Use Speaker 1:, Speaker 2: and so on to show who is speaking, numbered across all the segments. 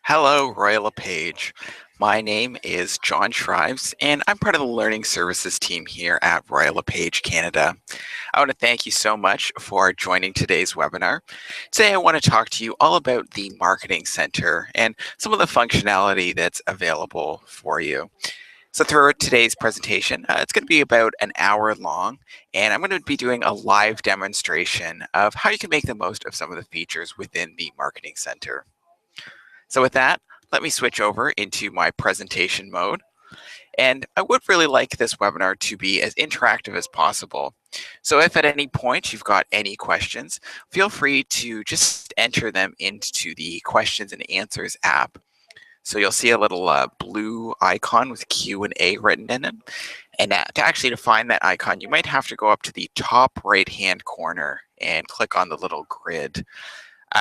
Speaker 1: Hello, Royal LePage. My name is John Shrives, and I'm part of the Learning Services team here at Royal LePage Canada. I want to thank you so much for joining today's webinar. Today, I want to talk to you all about the Marketing Center and some of the functionality that's available for you. So throughout today's presentation, it's going to be about an hour long, and I'm going to be doing a live demonstration of how you can make the most of some of the features within the Marketing Center. So with that, let me switch over into my presentation mode. And I would really like this webinar to be as interactive as possible. So if at any point you've got any questions, feel free to just enter them into the questions and answers app. So you'll see a little blue icon with Q&A written in it. And to find that icon, you might have to go up to the top right-hand corner and click on the little grid.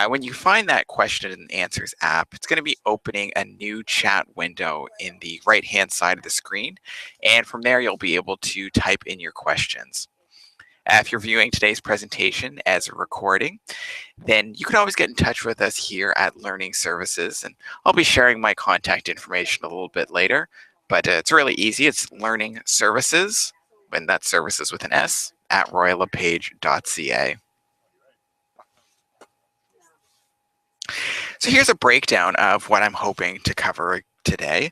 Speaker 1: When you find that question and answers app, it's going to be opening a new chat window in the right-hand side of the screen. And from there, you'll be able to type in your questions. If you're viewing today's presentation as a recording, then you can always get in touch with us here at Learning Services. And I'll be sharing my contact information a little bit later. But it's really easy. It's Learning Services, and that's services with an S, at royallepage.ca. So here's a breakdown of what I'm hoping to cover today.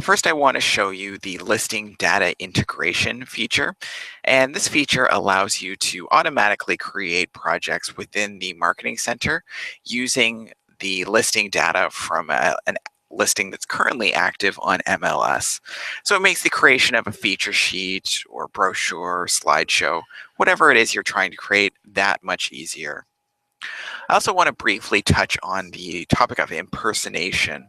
Speaker 1: First, I want to show you the listing data integration feature. And this feature allows you to automatically create projects within the Marketing Center using the listing data from an listing that's currently active on MLS. So it makes the creation of a feature sheet or brochure or slideshow, whatever it is you're trying to create, that much easier. I also want to briefly touch on the topic of impersonation.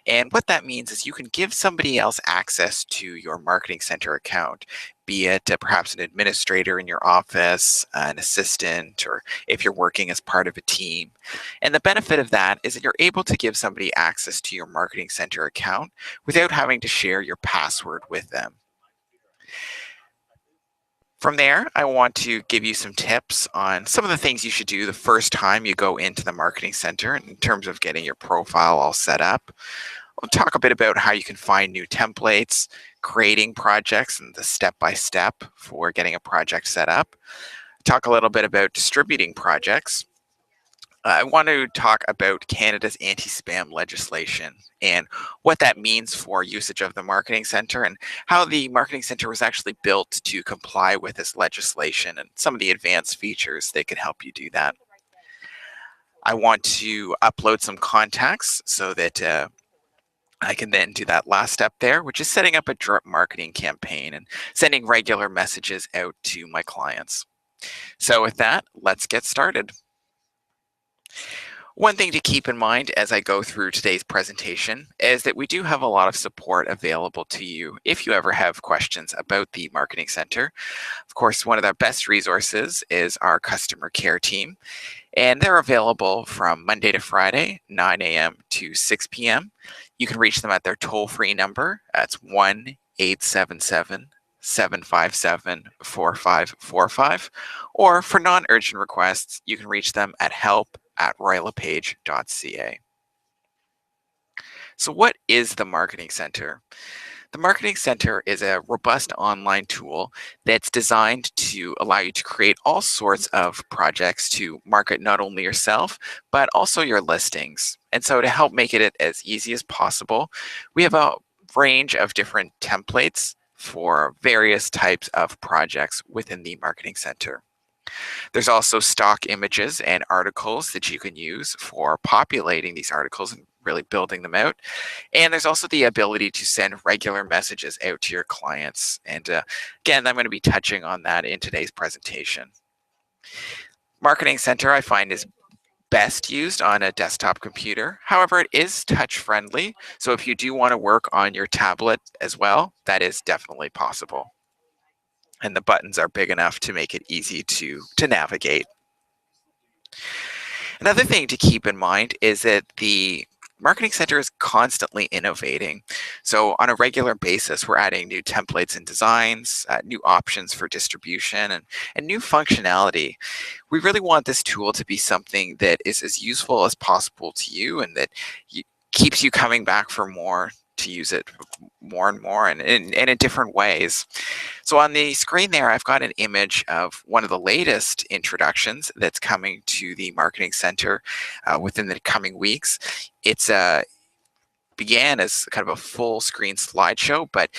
Speaker 1: And what that means is you can give somebody else access to your Marketing Center account, be it perhaps an administrator in your office, an assistant, or if you're working as part of a team. And the benefit of that is that you're able to give somebody access to your Marketing Center account without having to share your password with them. From there, I want to give you some tips on some of the things you should do the first time you go into the Marketing Center in terms of getting your profile all set up. We'll talk a bit about how you can find new templates, creating projects, and the step-by-step for getting a project set up. Talk a little bit about distributing projects. I want to talk about Canada's anti-spam legislation and what that means for usage of the Marketing Center and how the Marketing Center was actually built to comply with this legislation and some of the advanced features that can help you do that. I want to upload some contacts so that I can then do that last step there, which is setting up a drip marketing campaign and sending regular messages out to my clients. So with that, let's get started. One thing to keep in mind as I go through today's presentation is that we do have a lot of support available to you if you ever have questions about the Marketing Center. Of course, one of the best resources is our customer care team, and they're available from Monday to Friday, 9 a.m. to 6 p.m. You can reach them at their toll-free number. That's 1-877-757-4545. Or for non-urgent requests, you can reach them at help@royallepage.ca. So what is the Marketing Center? The Marketing Center is a robust online tool that's designed to allow you to create all sorts of projects to market not only yourself, but also your listings. And so to help make it as easy as possible, we have a range of different templates for various types of projects within the Marketing Center. There's also stock images and articles that you can use for populating these articles and really building them out. And there's also the ability to send regular messages out to your clients. And again, I'm going to be touching on that in today's presentation. Marketing Center, I find, is best used on a desktop computer. However, it is touch friendly. So if you do want to work on your tablet as well, that is definitely possible. And the buttons are big enough to make it easy to navigate. Another thing to keep in mind is that the Marketing Center is constantly innovating. So on a regular basis, we're adding new templates and designs, new options for distribution, and new functionality. We really want this tool to be something that is as useful as possible to you and that keeps you coming back for more, to use it more and more and in different ways. So on the screen there, I've got an image of one of the latest introductions that's coming to the Marketing Center within the coming weeks. It's began as kind of a full screen slideshow, but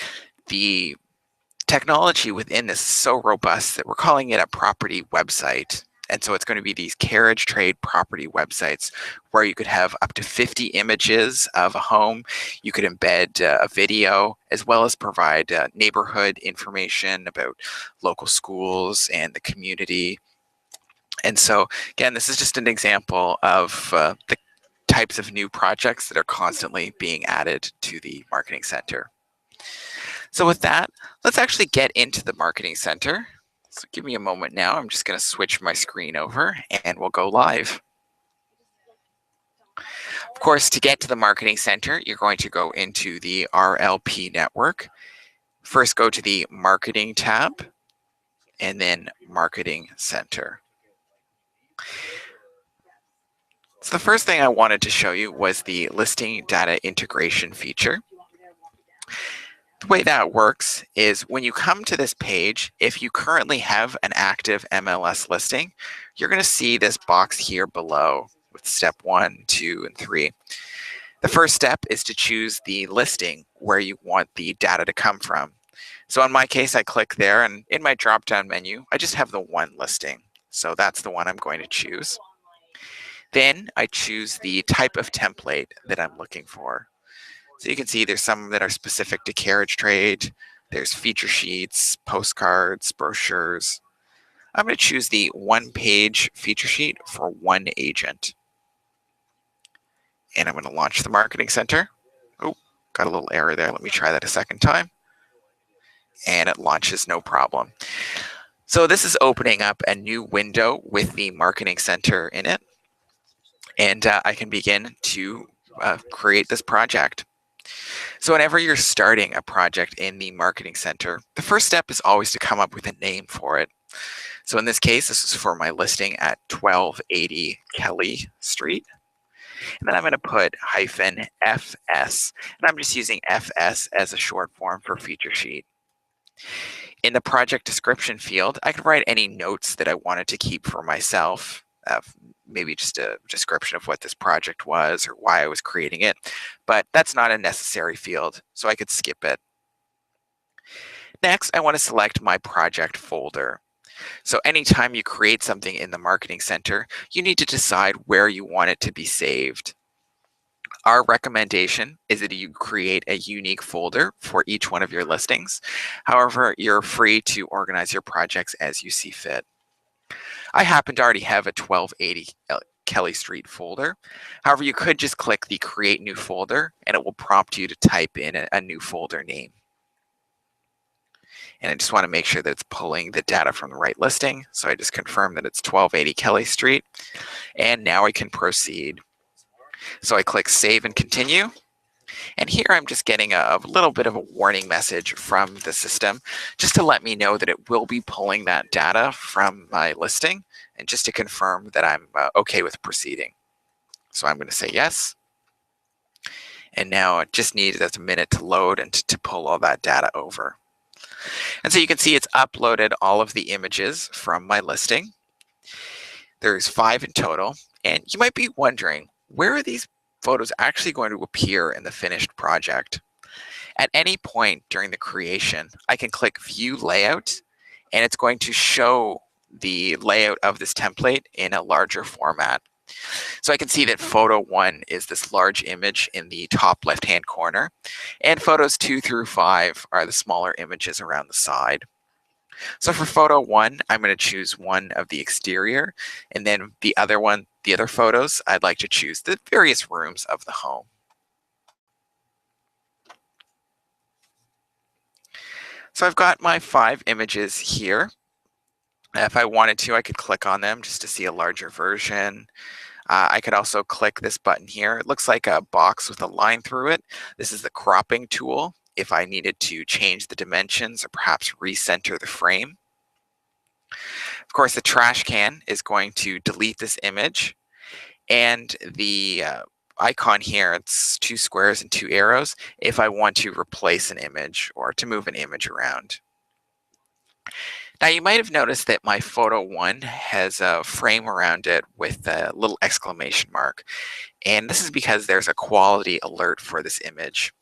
Speaker 1: the technology within this is so robust that we're calling it a property website. And so it's going to be these carriage trade property websites where you could have up to 50 images of a home. You could embed a video, as well as provide neighborhood information about local schools and the community. And so again, this is just an example of the types of new projects that are constantly being added to the Marketing Center. So with that, let's actually get into the Marketing Center. So give me a moment now. I'm just going to switch my screen over and we'll go live. Of course, to get to the Marketing Center, you're going to go into the RLP network. First, go to the Marketing tab and then Marketing Center. So the first thing I wanted to show you was the listing data integration feature. The way that works is when you come to this page, if you currently have an active MLS listing, you're going to see this box here below with step 1, 2, and 3. The first step is to choose the listing where you want the data to come from. So in my case, I click there, and in my drop-down menu, I just have the one listing. So that's the one I'm going to choose. Then I choose the type of template that I'm looking for. So you can see there's some that are specific to carriage trade. There's feature sheets, postcards, brochures. I'm going to choose the one-page feature sheet for one agent. And I'm going to launch the Marketing Center. Oh, got a little error there. Let me try that a second time. And it launches no problem. So this is opening up a new window with the Marketing Center in it. And I can begin to create this project. So whenever you're starting a project in the Marketing Center, the first step is always to come up with a name for it. So in this case, this is for my listing at 1280 Kelly Street. And then I'm going to put -FS, and I'm just using FS as a short form for feature sheet. In the project description field, I could write any notes that I wanted to keep for myself, maybe just a description of what this project was or why I was creating it, but that's not a necessary field, so I could skip it. Next, I want to select my project folder. So anytime you create something in the Marketing Center, you need to decide where you want it to be saved. Our recommendation is that you create a unique folder for each one of your listings. However, you're free to organize your projects as you see fit. I happen to already have a 1280 Kelly Street folder. However, you could just click the Create New Folder and it will prompt you to type in a new folder name. And I just want to make sure that it's pulling the data from the right listing. So I just confirm that it's 1280 Kelly Street. And now I can proceed. So I click Save and Continue. And here I'm just getting a little bit of a warning message from the system just to let me know that it will be pulling that data from my listing and just to confirm that I'm okay with proceeding. So I'm going to say yes. And now it just needs a minute to load and to pull all that data over. And so you can see it's uploaded all of the images from my listing. There's 5 in total. And you might be wondering, where are these photos actually going to appear in the finished project? At any point during the creation, I can click View Layout, and it's going to show the layout of this template in a larger format. So I can see that photo 1 is this large image in the top left-hand corner, and photos 2 through 5 are the smaller images around the side. So for photo 1, I'm going to choose one of the exterior, and then the other photos, I'd like to choose the various rooms of the home. So I've got my 5 images here. If I wanted to, I could click on them just to see a larger version. I could also click this button here. It looks like a box with a line through it. This is the cropping tool if I needed to change the dimensions or perhaps recenter the frame. Of course, the trash can is going to delete this image, and the icon here, it's 2 squares and 2 arrows, if I want to replace an image or to move an image around. Now you might have noticed that my photo 1 has a frame around it with a little exclamation mark. And this is because there's a quality alert for this image.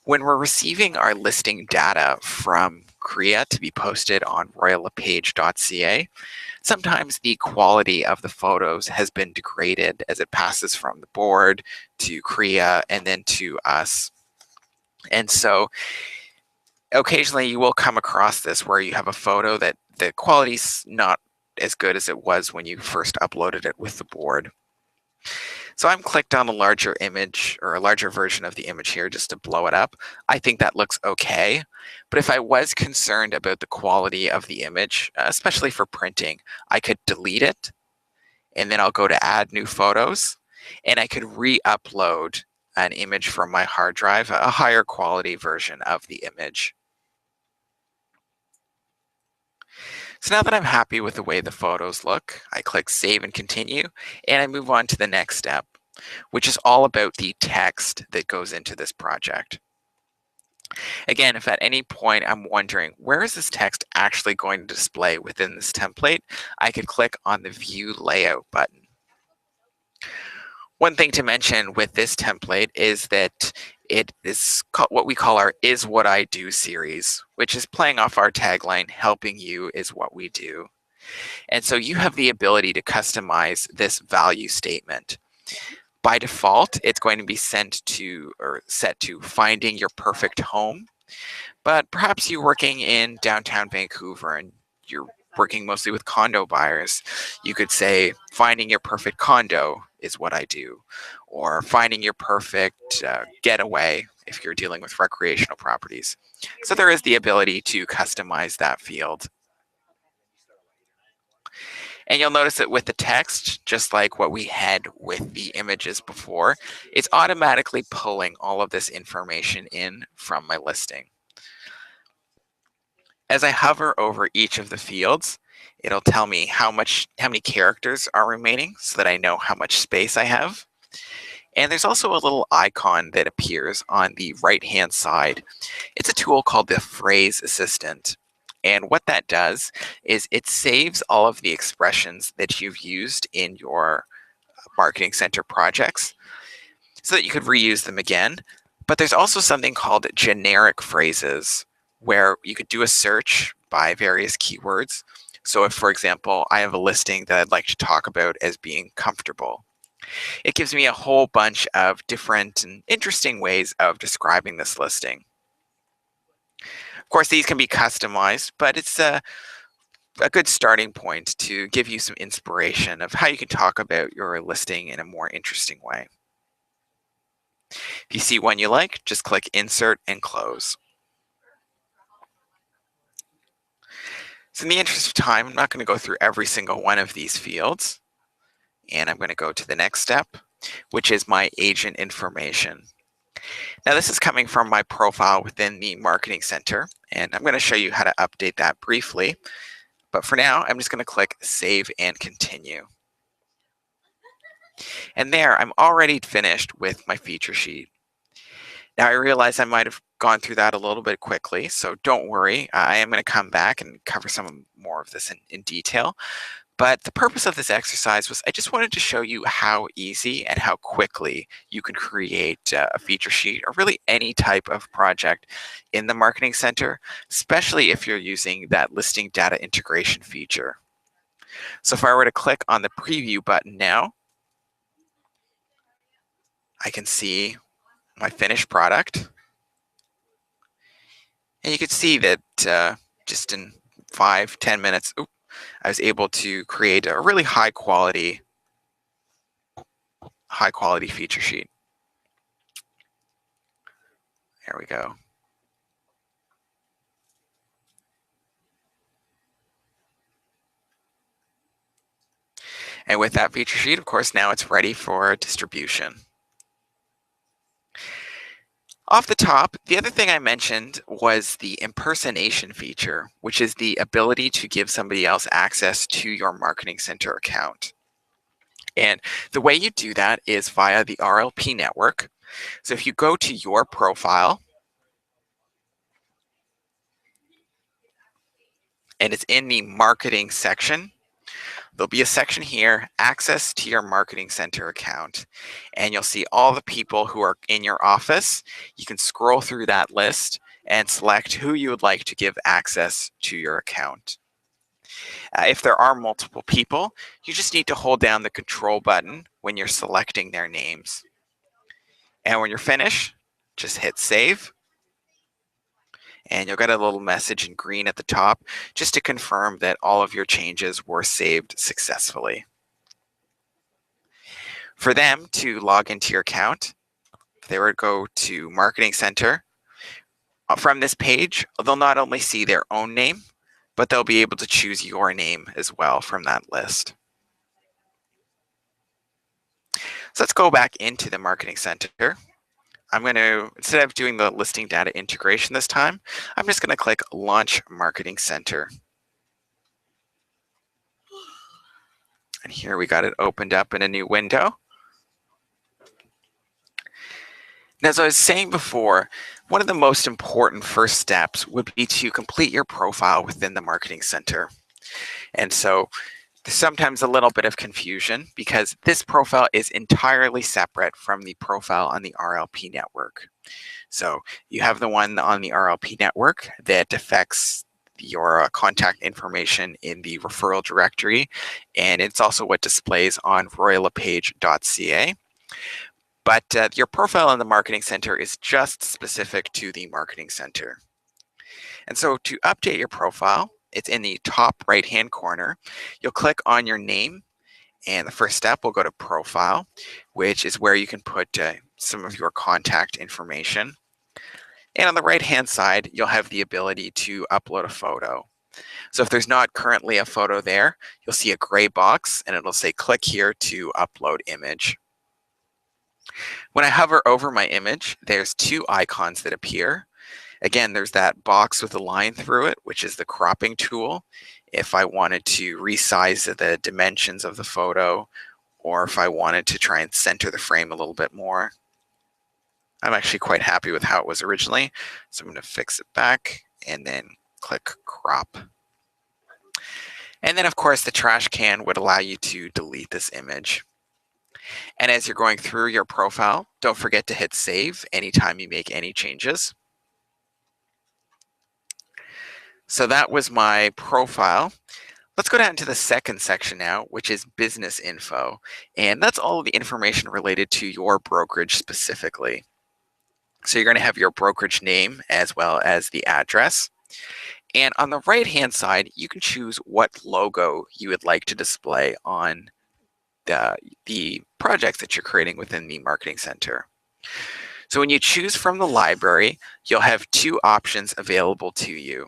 Speaker 1: When we're receiving our listing data from CREA to be posted on royallepage.ca, sometimes the quality of the photos has been degraded as it passes from the board to CREA and then to us. And so occasionally you will come across this where you have a photo that the quality's not as good as it was when you first uploaded it with the board. So I'm clicked on a larger image or a larger version of the image here just to blow it up. I think that looks okay. But if I was concerned about the quality of the image, especially for printing, I could delete it and then I'll go to add new photos and I could re-upload an image from my hard drive, a higher quality version of the image. So now that I'm happy with the way the photos look, I click Save and Continue, and I move on to the next step, which is all about the text that goes into this project. Again, if at any point I'm wondering, where is this text actually going to display within this template, I could click on the View Layout button. One thing to mention with this template is that it is what we call our Is What I Do series, which is playing off our tagline, helping you is what we do. And so you have the ability to customize this value statement. By default, it's going to be sent to or set to finding your perfect home. But perhaps you're working in downtown Vancouver and you're working mostly with condo buyers. You could say, finding your perfect condo is what I do, or finding your perfect getaway if you're dealing with recreational properties. So there is the ability to customize that field. And you'll notice that with the text, just like what we had with the images before, it's automatically pulling all of this information in from my listing. As I hover over each of the fields, it'll tell me how many characters are remaining so that I know how much space I have. And there's also a little icon that appears on the right-hand side. It's a tool called the Phrase Assistant. And what that does is it saves all of the expressions that you've used in your Marketing Center projects so that you could reuse them again. But there's also something called generic phrases where you could do a search by various keywords. So if, for example, I have a listing that I'd like to talk about as being comfortable, it gives me a whole bunch of different and interesting ways of describing this listing. Of course, these can be customized, but it's a good starting point to give you some inspiration of how you can talk about your listing in a more interesting way. If you see one you like, just click Insert and Close. So in the interest of time, I'm not going to go through every single one of these fields. And I'm going to go to the next step, which is my agent information. Now this is coming from my profile within the Marketing Center, and I'm going to show you how to update that briefly. But for now, I'm just going to click Save and Continue. And there, I'm already finished with my feature sheet. Now I realize I might have gone through that a little bit quickly, so don't worry. I am going to come back and cover some more of this in detail. But the purpose of this exercise was I just wanted to show you how easy and how quickly you can create a feature sheet or really any type of project in the Marketing Center, especially if you're using that listing data integration feature. So if I were to click on the preview button now, I can see my finished product. And you can see that just in 5-10 minutes, I was able to create a really high quality feature sheet. There we go. And with that feature sheet, of course, now it's ready for distribution. Off the top, the other thing I mentioned was the impersonation feature, which is the ability to give somebody else access to your Marketing Center account. And the way you do that is via the RLP network. So if you go to your profile, and it's in the marketing section, there'll be a section here, access to your marketing center account, and you'll see all the people who are in your office. You can scroll through that list and select who you would like to give access to your account. If there are multiple people, you just need to hold down the control button when you're selecting their names. And when you're finished, just hit save. And you'll get a little message in green at the top just to confirm that all of your changes were saved successfully. For them to log into your account, they would go to Marketing Center. From this page, they'll not only see their own name, but they'll be able to choose your name as well from that list. So let's go back into the Marketing Center. I'm going to, instead of doing the listing data integration this time, I'm just going to click Launch Marketing Center. And here we got it opened up in a new window. Now, as I was saying before, one of the most important first steps would be to complete your profile within the Marketing Center. And so there's sometimes a little bit of confusion because this profile is entirely separate from the profile on the RLP network. So you have the one on the RLP network that affects your contact information in the referral directory, and it's also what displays on royallepage.ca. But your profile in the Marketing Center is just specific to the Marketing Center. And so to update your profile, it's in the top right-hand corner. You'll click on your name, and the first step will go to Profile, which is where you can put some of your contact information. And on the right-hand side, you'll have the ability to upload a photo. So if there's not currently a photo there, you'll see a gray box, and it'll say click here to upload image. When I hover over my image, there's two icons that appear. Again, there's that box with a line through it, which is the cropping tool. If I wanted to resize the dimensions of the photo, or if I wanted to try and center the frame a little bit more. I'm actually quite happy with how it was originally, so I'm going to fix it back and then click crop. And then, of course, the trash can would allow you to delete this image. And as you're going through your profile, don't forget to hit save anytime you make any changes. So that was my profile. Let's go down to the second section now, which is business info. And that's all of the information related to your brokerage specifically. So you're going to have your brokerage name as well as the address. And on the right-hand side, you can choose what logo you would like to display on the projects that you're creating within the Marketing Center. So when you choose from the library, you'll have two options available to you.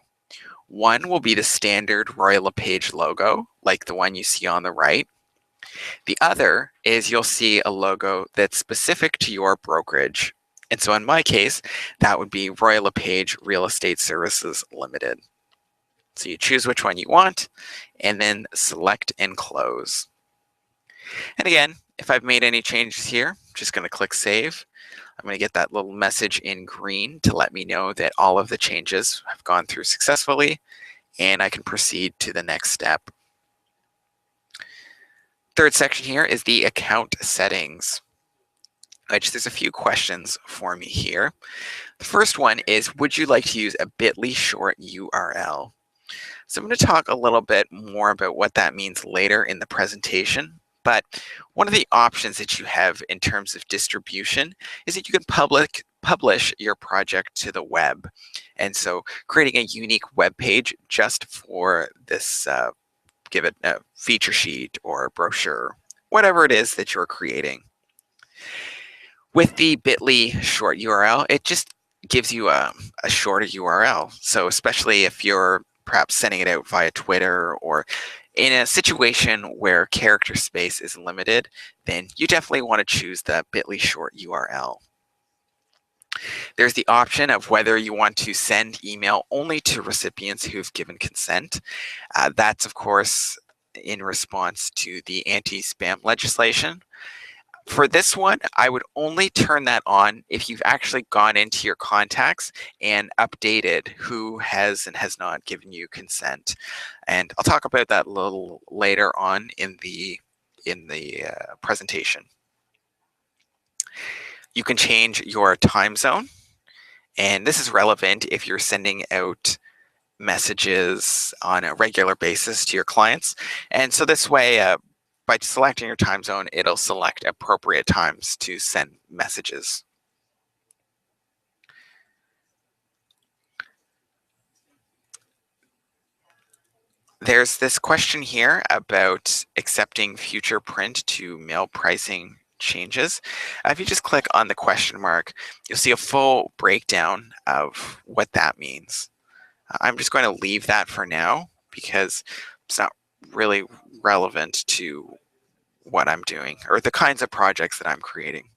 Speaker 1: One will be the standard Royal LePage logo, like the one you see on the right. The other is you'll see a logo that's specific to your brokerage. And so in my case, that would be Royal LePage Real Estate Services Limited. So you choose which one you want, and then select and close. And again, if I've made any changes here, I'm just going to click Save. I'm going to get that little message in green to let me know that all of the changes have gone through successfully, and I can proceed to the next step. Third section here is the account settings. There's a few questions for me here. The first one is, would you like to use a bit.ly short URL? So I'm going to talk a little bit more about what that means later in the presentation. But one of the options that you have in terms of distribution is that you can publish your project to the web. And so creating a unique web page just for this, give it a feature sheet or a brochure, whatever it is that you're creating. With the bit.ly short URL, it just gives you a shorter URL. So especially if you're perhaps sending it out via Twitter or in a situation where character space is limited, then you definitely want to choose the bit.ly short URL. There's the option of whether you want to send email only to recipients who've given consent. That's, of course, in response to the anti-spam legislation. For this one, I would only turn that on if you've actually gone into your contacts and updated who has and has not given you consent. And I'll talk about that a little later on in the presentation. You can change your time zone, and this is relevant if you're sending out messages on a regular basis to your clients. And so this way, by selecting your time zone, it'll select appropriate times to send messages. There's this question here about accepting future print to mail pricing changes. If you just click on the question mark, you'll see a full breakdown of what that means. I'm just going to leave that for now because it's not really relevant to what I'm doing or the kinds of projects that I'm creating.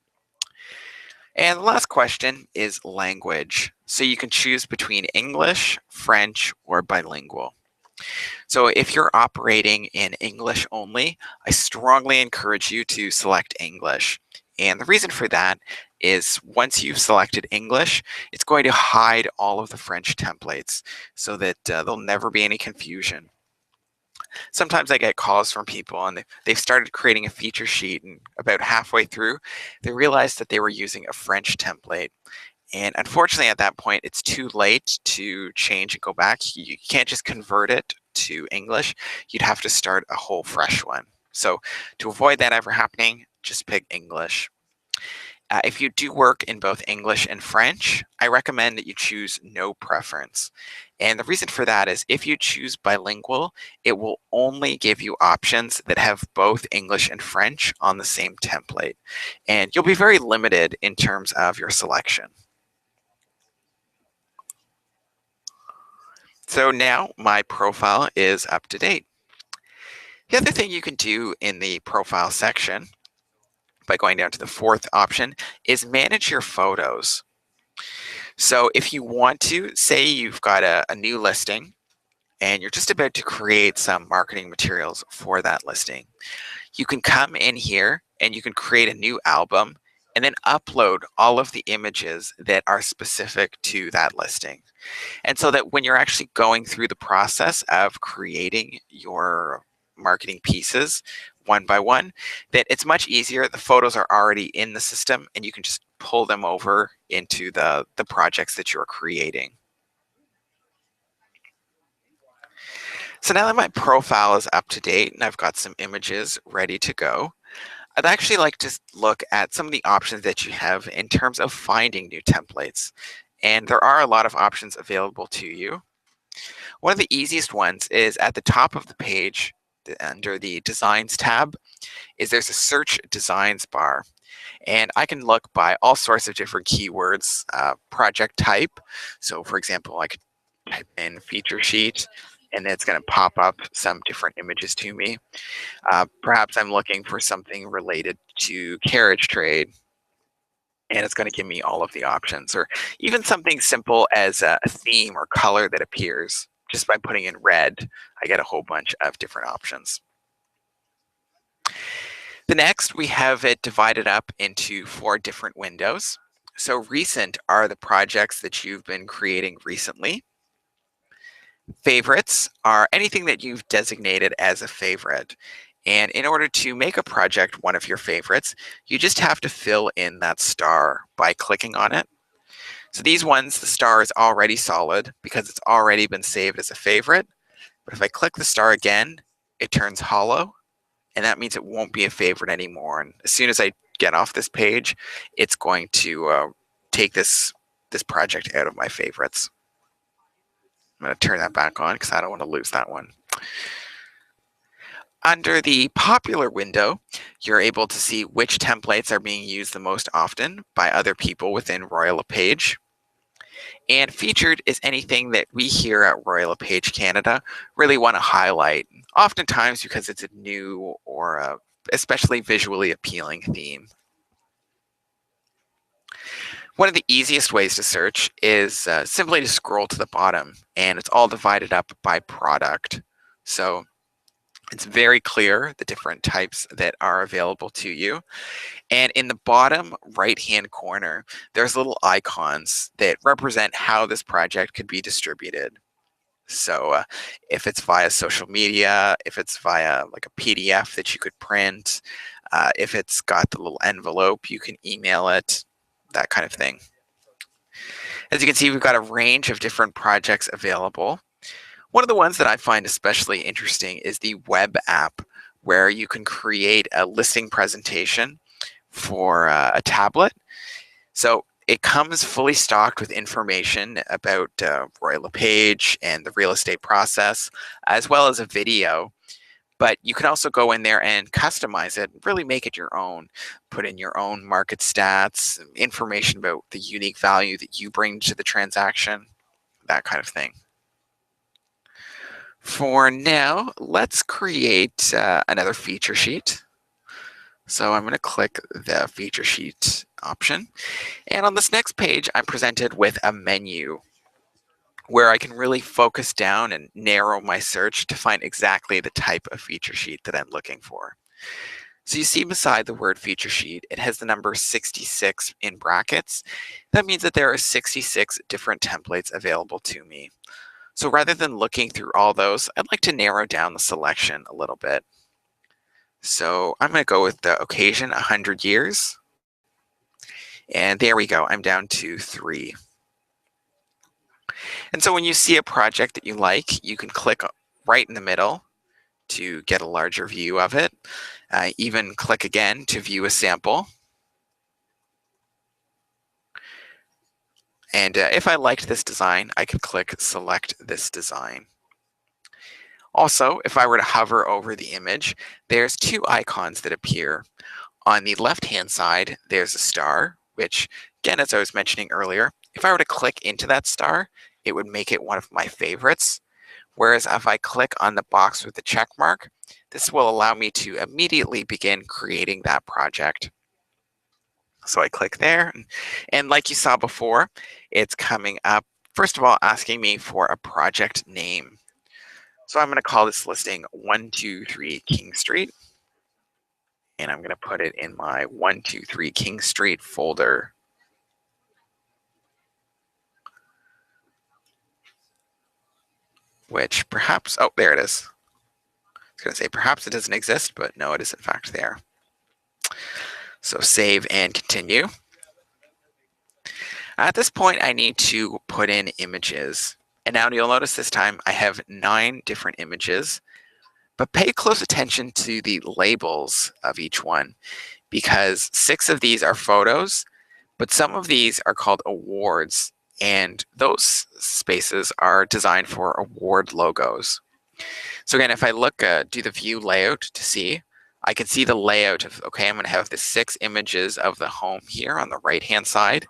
Speaker 1: And the last question is language. So you can choose between English, French, or bilingual. So if you're operating in English only, I strongly encourage you to select English. And the reason for that is once you've selected English, it's going to hide all of the French templates so that there'll never be any confusion. Sometimes I get calls from people and they've started creating a feature sheet, and about halfway through, they realized that they were using a French template. And unfortunately, at that point, it's too late to change and go back. You can't just convert it to English. You'd have to start a whole fresh one. So to avoid that ever happening, just pick English. If you do work in both English and French, I recommend that you choose no preference. And the reason for that is if you choose bilingual, it will only give you options that have both English and French on the same template. And you'll be very limited in terms of your selection. So now my profile is up to date. The other thing you can do in the profile section by going down to the fourth option is manage your photos. So if you want to, say you've got a new listing and you're just about to create some marketing materials for that listing, you can come in here and you can create a new album and then upload all of the images that are specific to that listing. And so that when you're actually going through the process of creating your marketing pieces one by one, that it's much easier. The photos are already in the system and you can just pull them over into the projects that you're creating. So now that my profile is up to date and I've got some images ready to go, I'd actually like to look at some of the options that you have in terms of finding new templates. And there are a lot of options available to you. One of the easiest ones is at the top of the page under the Designs tab, there's a Search Designs bar. And I can look by all sorts of different keywords, project type. So for example, I could type in feature sheet and it's going to pop up some different images to me. Perhaps I'm looking for something related to carriage trade, and it's going to give me all of the options, or even something simple as a theme or color that appears. Just by putting in red, I get a whole bunch of different options. The next, we have it divided up into 4 different windows. So recent are the projects that you've been creating recently. Favorites are anything that you've designated as a favorite. And in order to make a project one of your favorites, you just have to fill in that star by clicking on it. So these ones, the star is already solid because it's already been saved as a favorite. But if I click the star again, it turns hollow, and that means it won't be a favorite anymore. And as soon as I get off this page, it's going to take this project out of my favorites. I'm going to turn that back on because I don't want to lose that one. Under the popular window, you're able to see which templates are being used the most often by other people within Royal LePage. And featured is anything that we here at Royal LePage Canada really want to highlight, oftentimes because it's a new or especially visually appealing theme. One of the easiest ways to search is simply to scroll to the bottom, and it's all divided up by product. So It's very clear the different types that are available to you. And in the bottom right-hand corner, there's little icons that represent how this project could be distributed. So if it's via social media, if it's via like a PDF that you could print, if it's got the little envelope, you can email it, that kind of thing. As you can see, we've got a range of different projects available. One of the ones that I find especially interesting is the web app, where you can create a listing presentation for a tablet. So it comes fully stocked with information about Royal LePage and the real estate process, as well as a video. But you can also go in there and customize it, really make it your own. Put in your own market stats, information about the unique value that you bring to the transaction, that kind of thing. For now, let's create another feature sheet. So I'm going to click the feature sheet option. And on this next page, I'm presented with a menu where I can really focus down and narrow my search to find exactly the type of feature sheet that I'm looking for. So you see beside the word feature sheet, it has the number 66 in brackets. That means that there are 66 different templates available to me. So rather than looking through all those, I'd like to narrow down the selection a little bit. So I'm going to go with the occasion 100 years. And there we go. I'm down to 3. And so when you see a project that you like, you can click right in the middle to get a larger view of it. Even click again to view a sample. And if I liked this design, I could click select this design. Also, if I were to hover over the image, there's 2 icons that appear. On the left-hand side, there's a star, which, again, as I was mentioning earlier, if I were to click into that star, it would make it one of my favorites. Whereas if I click on the box with the check mark, this will allow me to immediately begin creating that project. So I click there, and like you saw before, it's coming up, first of all, asking me for a project name. So I'm going to call this listing 123 King Street, and I'm going to put it in my 123 King Street folder. Which perhaps, oh, there it is. I was going to say perhaps it doesn't exist, but no, it is in fact there. So save and continue. At this point, I need to put in images. And now you'll notice this time I have 9 different images, but pay close attention to the labels of each one, because 6 of these are photos, but some of these are called awards, and those spaces are designed for award logos. So again, if I look, do the view layout to see, I can see the layout of, okay, I'm going to have the 6 images of the home here on the right-hand side.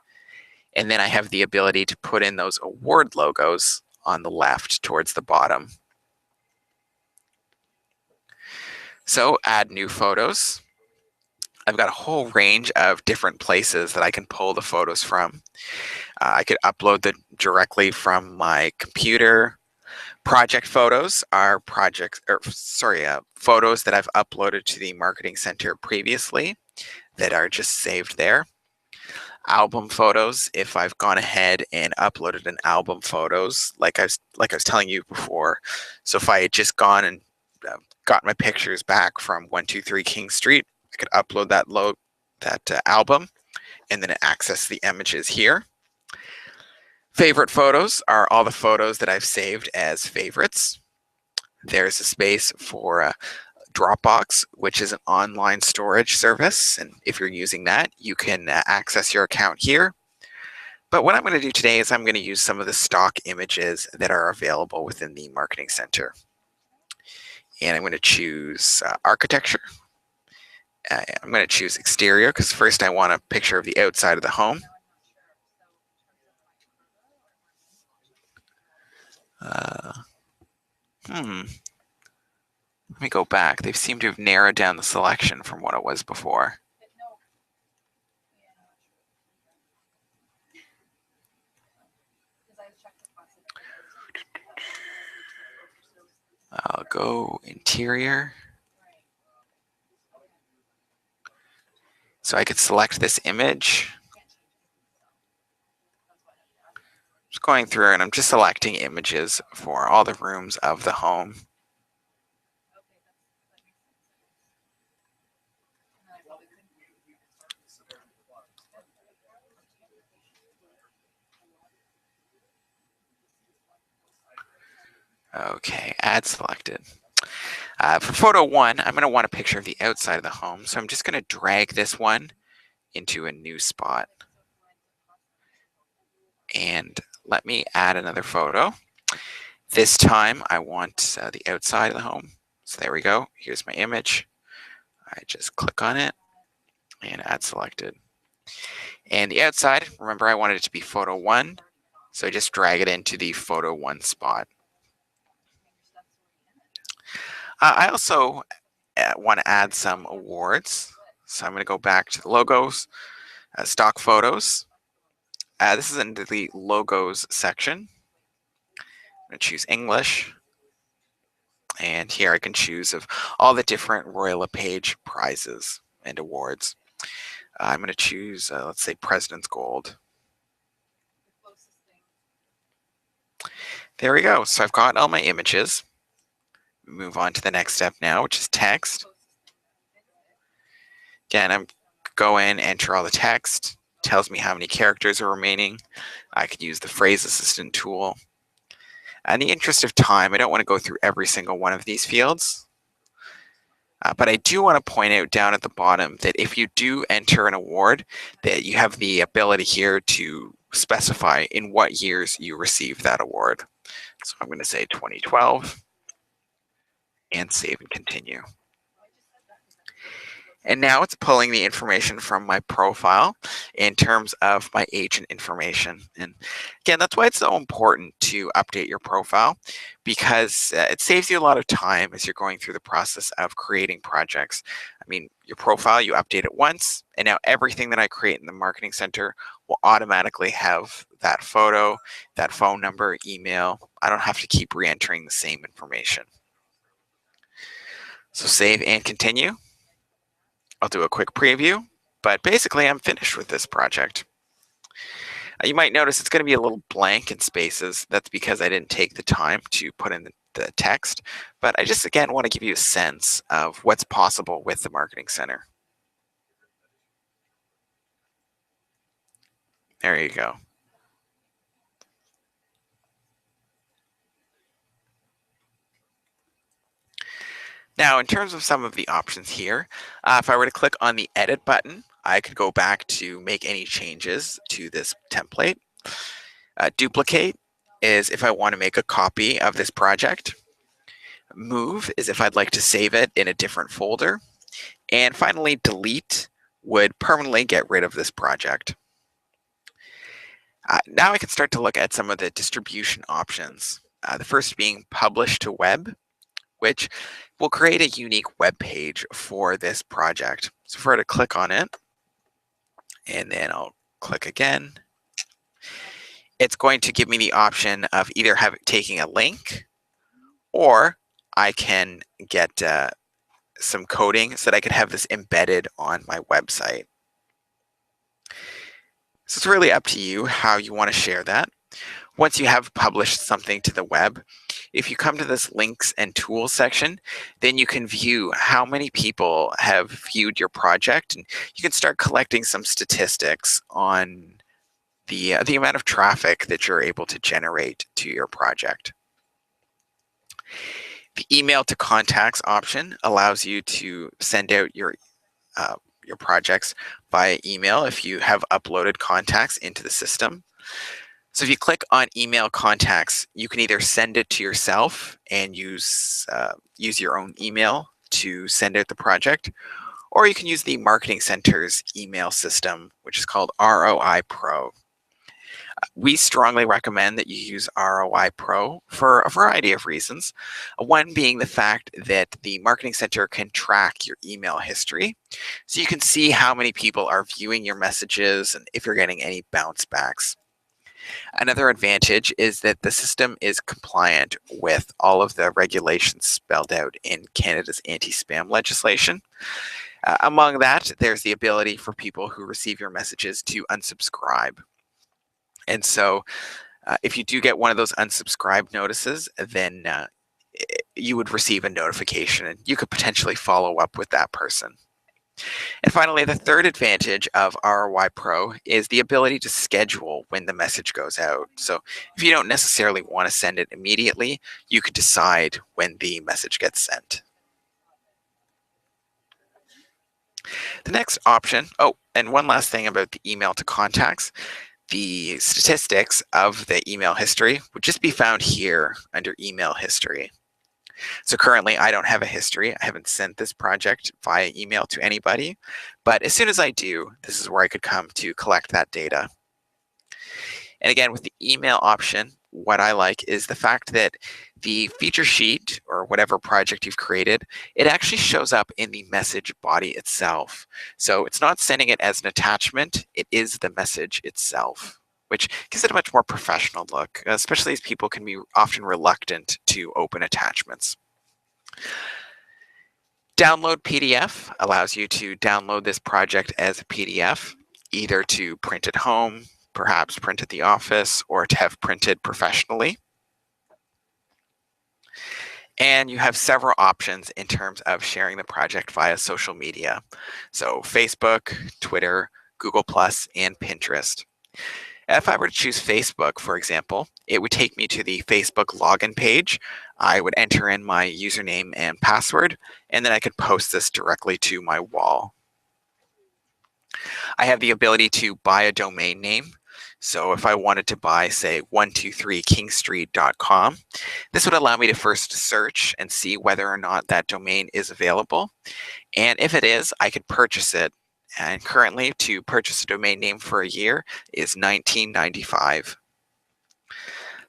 Speaker 1: And then I have the ability to put in those award logos on the left towards the bottom. So add new photos. I've got a whole range of different places that I can pull the photos from. I could upload them directly from my computer. Project photos are photos that I've uploaded to the Marketing Center previously that are just saved there. Album photos, if I've gone ahead and uploaded an album photos, like I was telling you before. So if I had just gone and got my pictures back from 123 King Street, I could upload that album and then access the images here. Favorite photos are all the photos that I've saved as favorites. There's a space for Dropbox, which is an online storage service. And if you're using that, you can access your account here. But what I'm going to do today is I'm going to use some of the stock images that are available within the Marketing Center. And I'm going to choose architecture. I'm going to choose exterior because first I want a picture of the outside of the home. Let me go back. They seem to have narrowed down the selection from what it was before. go interior. So I could select this image. Just going through and I'm just selecting images for all the rooms of the home. Okay, add selected. For photo 1, I'm going to want a picture of the outside of the home. So I'm just going to drag this one into a new spot. And let me add another photo. This time I want the outside of the home. So there we go. Here's my image. I just click on it and add selected. And the outside, remember I wanted it to be photo 1. So I just drag it into the photo 1 spot. I also want to add some awards. So I'm going to go back to the logos, stock photos. This is in the logos section. I'm going to choose English. And here I can choose of all the different Royal LePage prizes and awards. I'm going to choose, let's say, President's Gold. There we go. So I've got all my images. Move on to the next step now, which is text. Again, I'm go in, enter all the text. Tells me how many characters are remaining. I could use the phrase assistant tool. In the interest of time, I don't want to go through every single one of these fields. But I do want to point out down at the bottom that if you do enter an award, that you have the ability here to specify in what years you received that award. So I'm going to say 2012 and save and continue. And now it's pulling the information from my profile in terms of my agent information. And again, that's why it's so important to update your profile, because it saves you a lot of time as you're going through the process of creating projects. I mean, your profile, you update it once, and now everything that I create in the Marketing Center will automatically have that photo, that phone number, email. I don't have to keep re-entering the same information. So save and continue. I'll do a quick preview, but basically I'm finished with this project. You might notice it's going to be a little blank in spaces. That's because I didn't take the time to put in the text, but I just, again, want to give you a sense of what's possible with the Marketing Center. There you go. Now, in terms of some of the options here, if I were to click on the Edit button, I could go back to make any changes to this template. Duplicate is if I want to make a copy of this project. Move is if I'd like to save it in a different folder. And finally, delete would permanently get rid of this project. Now I can start to look at some of the distribution options. The first being publish to web, which will create a unique web page for this project. So if I were to click on it, and then I'll click again, it's going to give me the option of either taking a link, or I can get some coding so that I could have this embedded on my website. So it's really up to you how you want to share that. Once you have published something to the web, if you come to this links and tools section, then you can view how many people have viewed your project, and you can start collecting some statistics on the amount of traffic that you're able to generate to your project. The email to contacts option allows you to send out your projects via email if you have uploaded contacts into the system. So if you click on email contacts, you can either send it to yourself and use your own email to send out the project, or you can use the Marketing Center's email system, which is called ROI Pro. We strongly recommend that you use ROI Pro for a variety of reasons. One being the fact that the Marketing Center can track your email history. So you can see how many people are viewing your messages and if you're getting any bounce backs. Another advantage is that the system is compliant with all of the regulations spelled out in Canada's anti-spam legislation. Among that, there's the ability for people who receive your messages to unsubscribe. And so if you do get one of those unsubscribe notices, then you would receive a notification and you could potentially follow up with that person. And finally, the third advantage of ROI Pro is the ability to schedule when the message goes out. So if you don't necessarily want to send it immediately, you could decide when the message gets sent. The next option, oh, and one last thing about the email to contacts. The statistics of the email history would just be found here under email history. So currently I don't have a history. I haven't sent this project via email to anybody, but as soon as I do, this is where I could come to collect that data. And again, with the email option, what I like is the fact that the feature sheet or whatever project you've created, it actually shows up in the message body itself. So it's not sending it as an attachment, it is the message itself, which gives it a much more professional look, especially as people can be often reluctant to open attachments. Download PDF allows you to download this project as a PDF, either to print at home, perhaps print at the office, or to have printed professionally. And you have several options in terms of sharing the project via social media. So Facebook, Twitter, Google+, and Pinterest. If I were to choose Facebook, for example, it would take me to the Facebook login page. I would enter in my username and password, and then I could post this directly to my wall. I have the ability to buy a domain name. So if I wanted to buy, say, 123kingstreet.com, this would allow me to first search and see whether or not that domain is available. And if it is, I could purchase it. And currently, to purchase a domain name for a year is $19.95.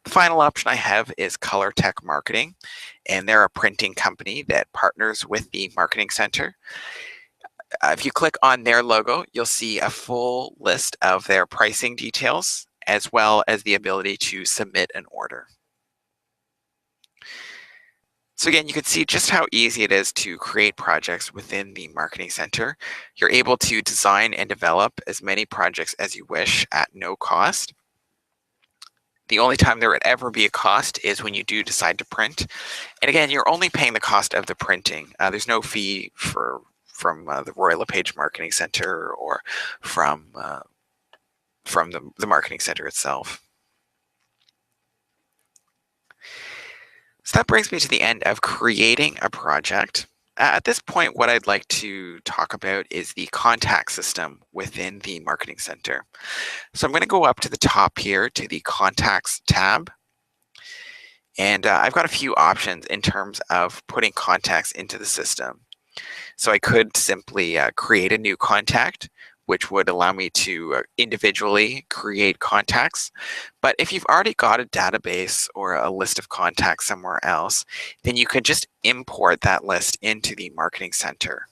Speaker 1: The final option I have is Color Tech Marketing, and they're a printing company that partners with the Marketing Center. If you click on their logo, you'll see a full list of their pricing details, as well as the ability to submit an order. So again, you can see just how easy it is to create projects within the Marketing Center. You're able to design and develop as many projects as you wish at no cost. The only time there would ever be a cost is when you do decide to print. And again, you're only paying the cost of the printing. There's no fee from the Royal LePage Marketing Center or from the Marketing Center itself. So that brings me to the end of creating a project. At this point, what I'd like to talk about is the contact system within the Marketing Center. So I'm going to go up to the top here to the Contacts tab. And I've got a few options in terms of putting contacts into the system. So I could simply create a new contact, which would allow me to individually create contacts. But if you've already got a database or a list of contacts somewhere else, then you could just import that list into the Marketing Center.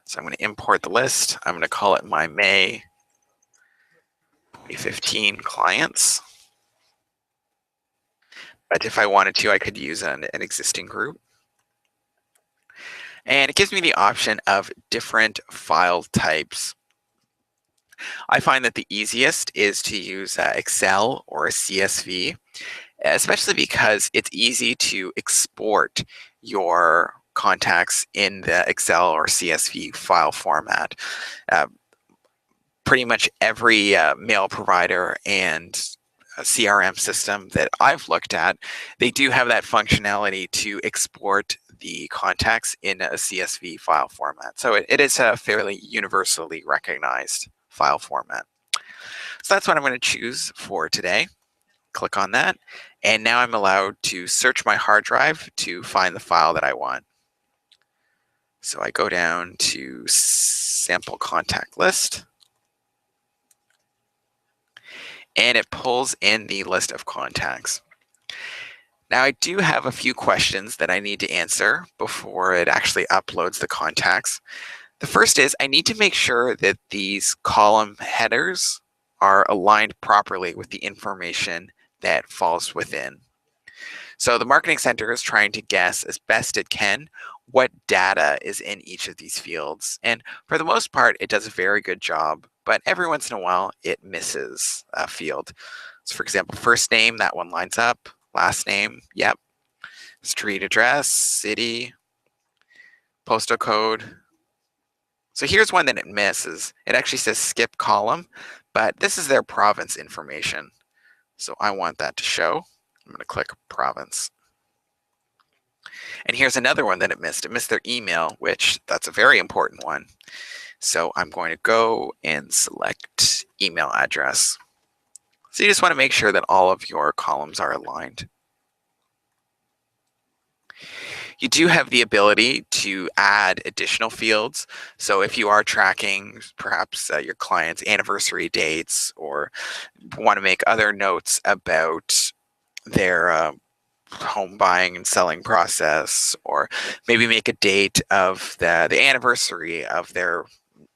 Speaker 1: So I'm going to import the list. I'm going to call it my May 2015 clients. But if I wanted to, I could use an existing group. And it gives me the option of different file types. I find that the easiest is to use Excel or a CSV, especially because it's easy to export your contacts in the Excel or CSV file format. Pretty much every mail provider and CRM system that I've looked at, they do have that functionality to export the contacts in a CSV file format. So it is a fairly universally recognized file format. So that's what I'm going to choose for today. Click on that. And now I'm allowed to search my hard drive to find the file that I want. So I go down to sample contact list. And it pulls in the list of contacts. Now I do have a few questions that I need to answer before it actually uploads the contacts. The first is I need to make sure that these column headers are aligned properly with the information that falls within. So the Marketing Center is trying to guess as best it can what data is in each of these fields. And for the most part, it does a very good job, but every once in a while, it misses a field. So for example, first name, that one lines up. Last name, yep. Street address, city, postal code. So here's one that it misses. It actually says skip column, but this is their province information. So I want that to show. I'm going to click province. And here's another one that it missed. It missed their email, which that's a very important one. So I'm going to go and select email address. So you just want to make sure that all of your columns are aligned. You do have the ability to add additional fields. So if you are tracking perhaps your client's anniversary dates or want to make other notes about their home buying and selling process, or maybe make a date of the anniversary of their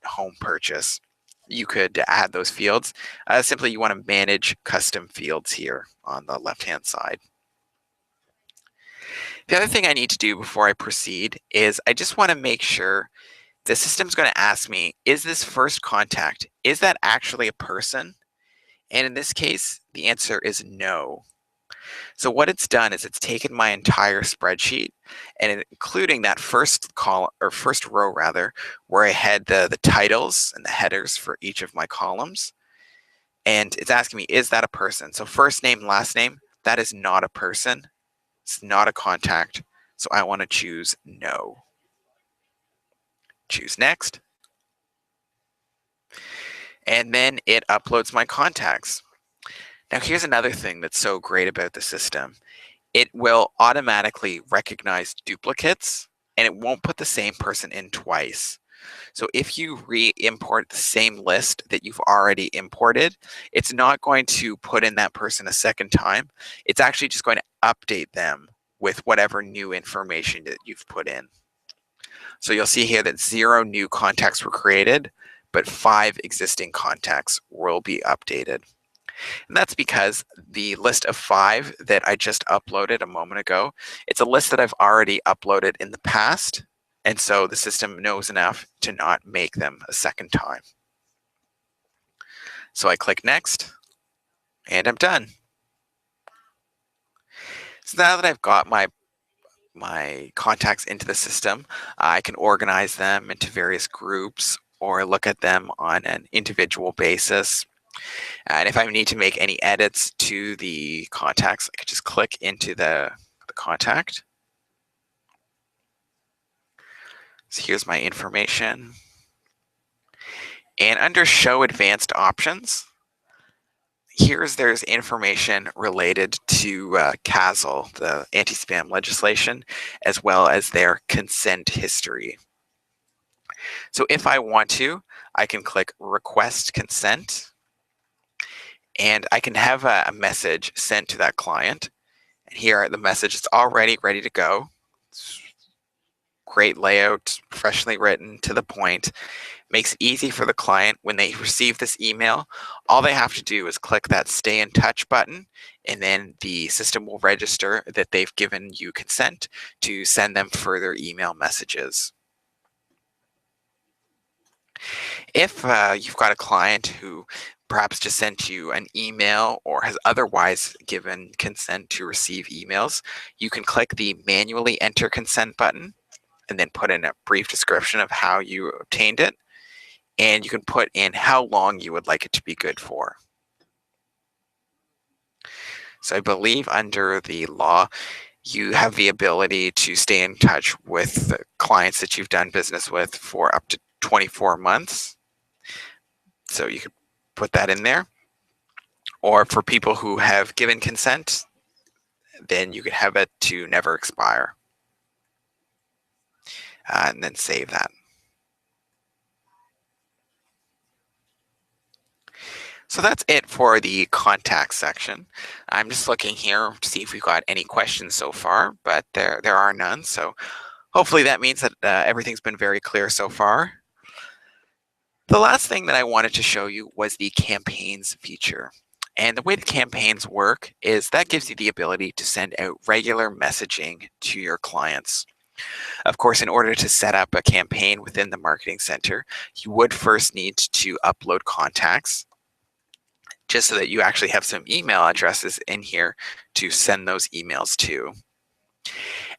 Speaker 1: home purchase, you could add those fields. Simply, you want to manage custom fields here on the left-hand side. The other thing I need to do before I proceed is I just want to make sure the system's going to ask me, is this first contact, is that actually a person? And in this case, the answer is no. So what it's done is it's taken my entire spreadsheet and including that first column or first row rather, where I had the titles and the headers for each of my columns. And it's asking me, is that a person? So first name, last name, that is not a person. It's not a contact. So I want to choose no. Choose next. And then it uploads my contacts. Now here's another thing that's so great about the system. It will automatically recognize duplicates and it won't put the same person in twice. So if you re-import the same list that you've already imported, it's not going to put in that person a second time. It's actually just going to update them with whatever new information that you've put in. So you'll see here that 0 new contacts were created, but 5 existing contacts will be updated. And that's because the list of 5 that I just uploaded a moment ago, it's a list that I've already uploaded in the past. And so the system knows enough to not make them a second time. So I click next and I'm done. So now that I've got my contacts into the system, I can organize them into various groups or look at them on an individual basis. And if I need to make any edits to the contacts, I can just click into the contact. So here's my information. And under Show Advanced Options, there's information related to CASL, the anti-spam legislation, as well as their consent history. So if I want to, I can click Request Consent, and I can have a message sent to that client. And here the message is already ready to go. It's great layout, professionally written, to the point. Makes it easy for the client when they receive this email. All they have to do is click that Stay in Touch button, and then the system will register that they've given you consent to send them further email messages. If you've got a client who perhaps just sent you an email or has otherwise given consent to receive emails, you can click the Manually Enter Consent button and then put in a brief description of how you obtained it. And you can put in how long you would like it to be good for. So I believe under the law, you have the ability to stay in touch with the clients that you've done business with for up to 24 months. So you could put that in there. Or for people who have given consent, then you could have it to never expire. And then save that. So that's it for the contact section. I'm just looking here to see if we've got any questions so far, but there are none. So hopefully that means that everything's been very clear so far. The last thing that I wanted to show you was the campaigns feature. And the way the campaigns work is that gives you the ability to send out regular messaging to your clients. Of course, in order to set up a campaign within the Marketing Center, you would first need to upload contacts just so that you actually have some email addresses in here to send those emails to.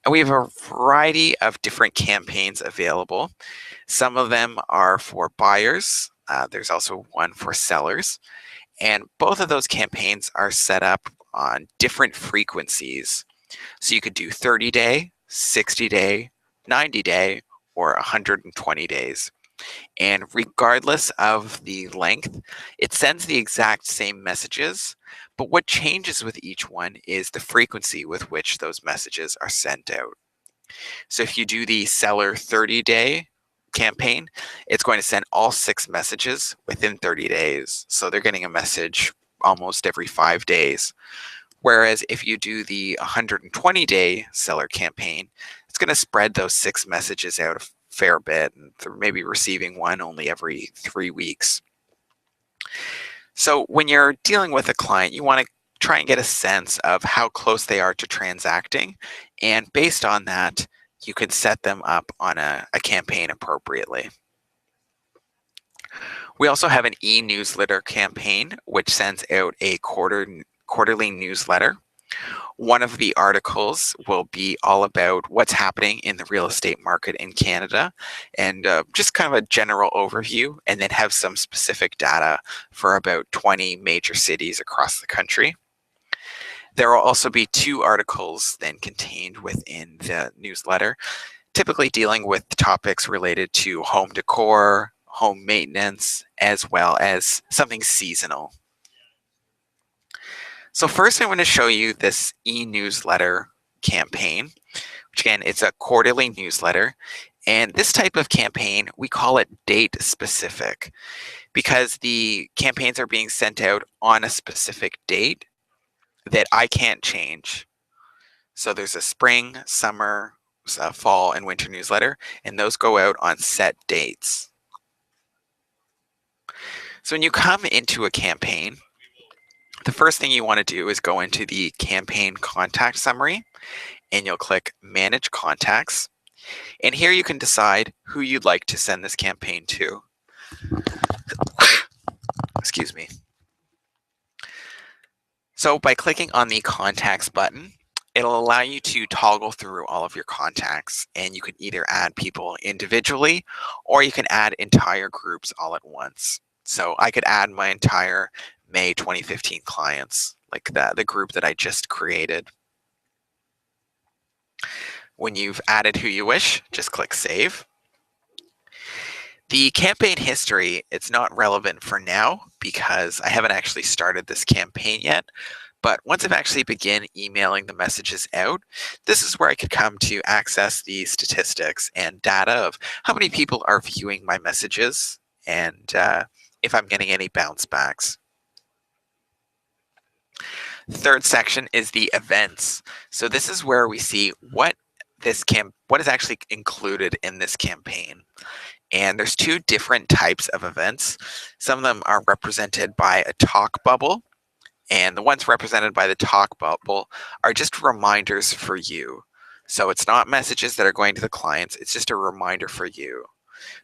Speaker 1: And we have a variety of different campaigns available. Some of them are for buyers. There's also one for sellers. And both of those campaigns are set up on different frequencies. So you could do 30-day, 60-day, 90-day, or 120 days. And regardless of the length, it sends the exact same messages, but what changes with each one is the frequency with which those messages are sent out. So if you do the seller 30-day campaign, it's going to send all 6 messages within 30 days. So they're getting a message almost every 5 days. Whereas if you do the 120-day seller campaign, it's going to spread those 6 messages out a fair bit, and they're maybe receiving one only every 3 weeks. So when you're dealing with a client, you want to try and get a sense of how close they are to transacting, and based on that, you can set them up on a campaign appropriately. We also have an e-newsletter campaign, which sends out a quarterly newsletter. One of the articles will be all about what's happening in the real estate market in Canada, and just kind of a general overview, and then have some specific data for about 20 major cities across the country. There will also be 2 articles then contained within the newsletter, typically dealing with topics related to home decor, home maintenance, as well as something seasonal. So first I want to show you this e-newsletter campaign, which again, it's a quarterly newsletter. And this type of campaign, we call it date specific because the campaigns are being sent out on a specific date that I can't change. So there's a spring, summer, fall, and winter newsletter, and those go out on set dates. So when you come into a campaign, the first thing you want to do is go into the campaign contact summary, and you'll click Manage Contacts. And here you can decide who you'd like to send this campaign to. Excuse me. So by clicking on the Contacts button, it'll allow you to toggle through all of your contacts, and you can either add people individually or you can add entire groups all at once. So I could add my entire May 2015 clients, like the group that I just created. When you've added who you wish, just click Save. The campaign history, it's not relevant for now because I haven't actually started this campaign yet. But once I've actually begun emailing the messages out, this is where I could come to access the statistics and data of how many people are viewing my messages and if I'm getting any bounce backs. The third section is the events. So this is where we see what is actually included in this campaign. And there's 2 different types of events. Some of them are represented by a talk bubble, and the ones represented by the talk bubble are just reminders for you. So it's not messages that are going to the clients, it's just a reminder for you.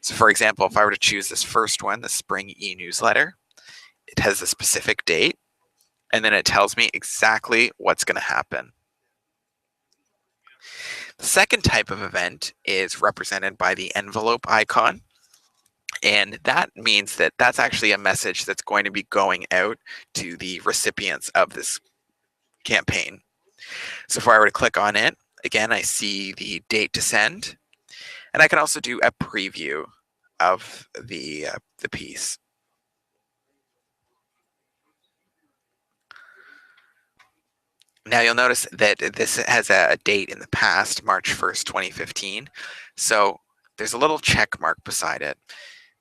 Speaker 1: So for example, if I were to choose this first one, the spring e-newsletter, it has a specific date, and then it tells me exactly what's going to happen. The second type of event is represented by the envelope icon. And that means that that's actually a message that's going to be going out to the recipients of this campaign. So if I were to click on it, again, I see the date to send, and I can also do a preview of the piece. Now you'll notice that this has a date in the past, March 1st, 2015. So there's a little check mark beside it.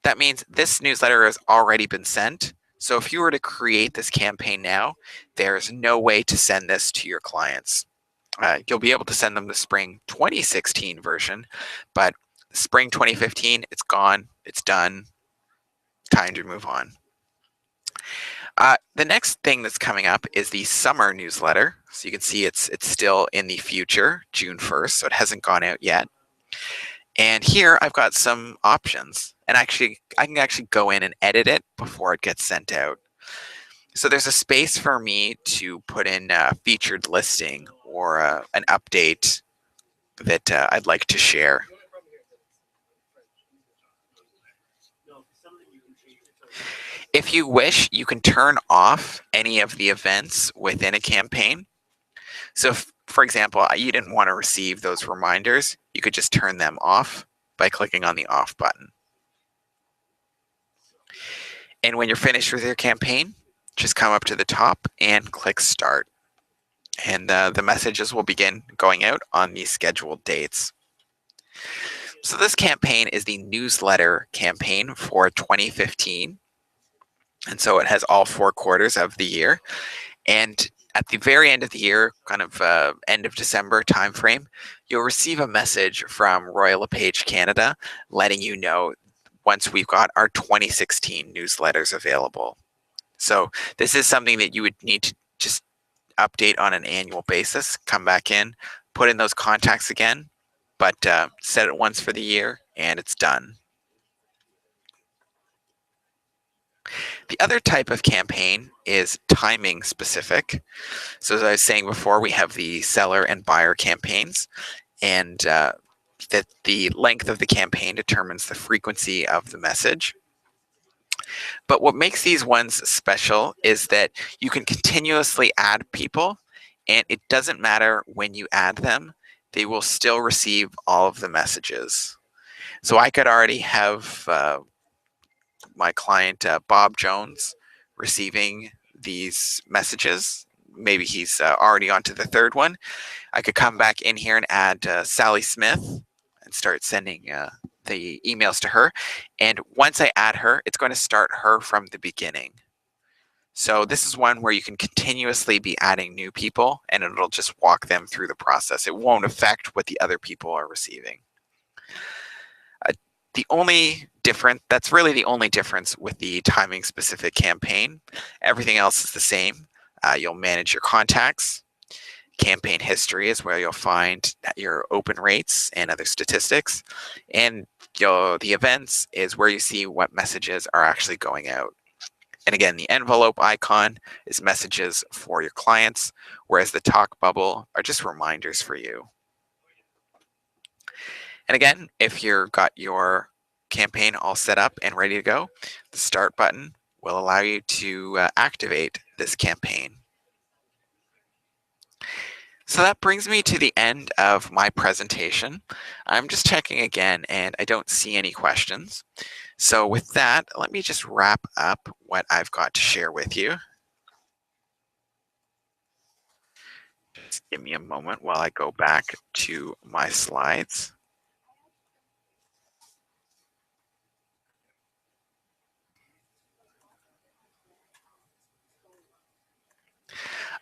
Speaker 1: That means this newsletter has already been sent. So if you were to create this campaign now, there's no way to send this to your clients. You'll be able to send them the spring 2016 version, but spring 2015, it's gone, it's done. time to move on. The next thing that's coming up is the summer newsletter. So you can see it's still in the future, June 1st, so it hasn't gone out yet. And here I've got some options, and actually I can actually go in and edit it before it gets sent out. So there's a space for me to put in a featured listing or an update that I'd like to share. If you wish, you can turn off any of the events within a campaign. So if, for example, you didn't want to receive those reminders, you could just turn them off by clicking on the off button. And when you're finished with your campaign, just come up to the top and click start. And the messages will begin going out on the scheduled dates. So this campaign is the newsletter campaign for 2015. And so it has all 4 quarters of the year. And at the very end of the year, kind of end of December timeframe, you'll receive a message from Royal LePage Canada letting you know once we've got our 2016 newsletters available. So this is something that you would need to just update on an annual basis, come back in, put in those contacts again, but set it once for the year and it's done. The other type of campaign is timing specific. So as I was saying before, we have the seller and buyer campaigns, and that the length of the campaign determines the frequency of the message. But what makes these ones special is that you can continuously add people, and it doesn't matter when you add them, they will still receive all of the messages. So I could already have my client Bob Jones receiving these messages. Maybe he's already on to the 3rd one. I could come back in here and add Sally Smith and start sending the emails to her. And once I add her, it's going to start her from the beginning. So this is one where you can continuously be adding new people and it'll just walk them through the process. It won't affect what the other people are receiving. That's really the only difference with the timing specific campaign. Everything else is the same. You'll manage your contacts. Campaign history is where you'll find your open rates and other statistics. And the events is where you see what messages are actually going out. And again, the envelope icon is messages for your clients, whereas the talk bubble are just reminders for you. And again, if you've got your campaign all set up and ready to go, the start button will allow you to activate this campaign. So that brings me to the end of my presentation. I'm just checking again and I don't see any questions. So with that, let me just wrap up what I've got to share with you. Just give me a moment while I go back to my slides.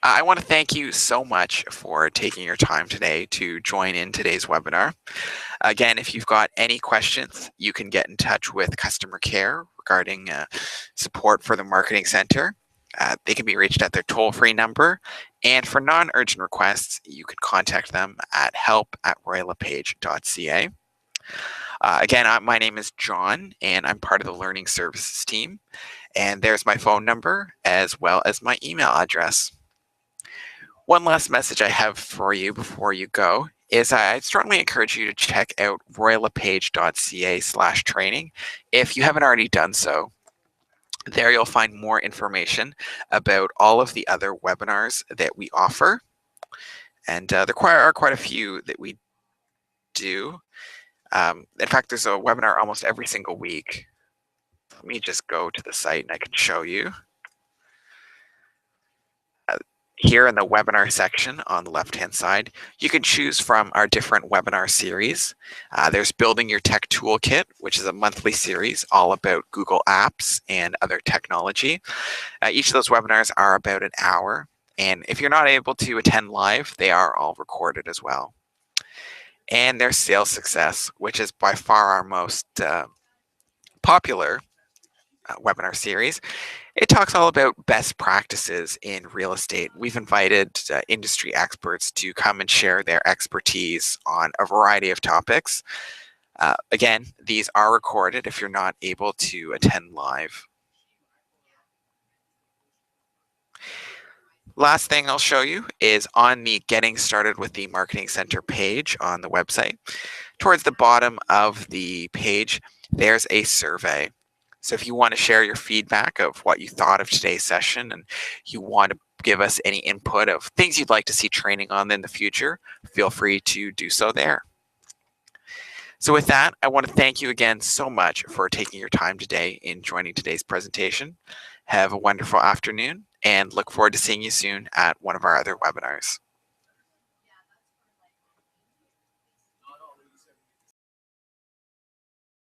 Speaker 1: I want to thank you so much for taking your time today to join in today's webinar. Again, if you've got any questions, you can get in touch with customer care regarding support for the Marketing Center. They can be reached at their toll-free number. And for non-urgent requests, you can contact them at help@royallepage.ca. Again, my name is John, and I'm part of the Learning Services team. And there's my phone number as well as my email address. One last message I have for you before you go is I strongly encourage you to check out royallepage.ca/training if you haven't already done so. There you'll find more information about all of the other webinars that we offer. And there are quite a few that we do. In fact, there's a webinar almost every single week. Let me just go to the site and I can show you. Here in the webinar section on the left-hand side, you can choose from our different webinar series. There's Building Your Tech Toolkit, which is a monthly series all about Google Apps and other technology. Each of those webinars are about an hour. And if you're not able to attend live, they are all recorded as well. And there's Sales Success, which is by far our most popular webinar series. It talks all about best practices in real estate. We've invited industry experts to come and share their expertise on a variety of topics. Again, these are recorded if you're not able to attend live. Last thing I'll show you is on the Getting Started with the Marketing Center page on the website. Towards the bottom of the page, there's a survey. So if you want to share your feedback of what you thought of today's session and you want to give us any input of things you'd like to see training on in the future, feel free to do so there. So with that, I want to thank you again so much for taking your time today in joining today's presentation. Have a wonderful afternoon and look forward to seeing you soon at one of our other webinars.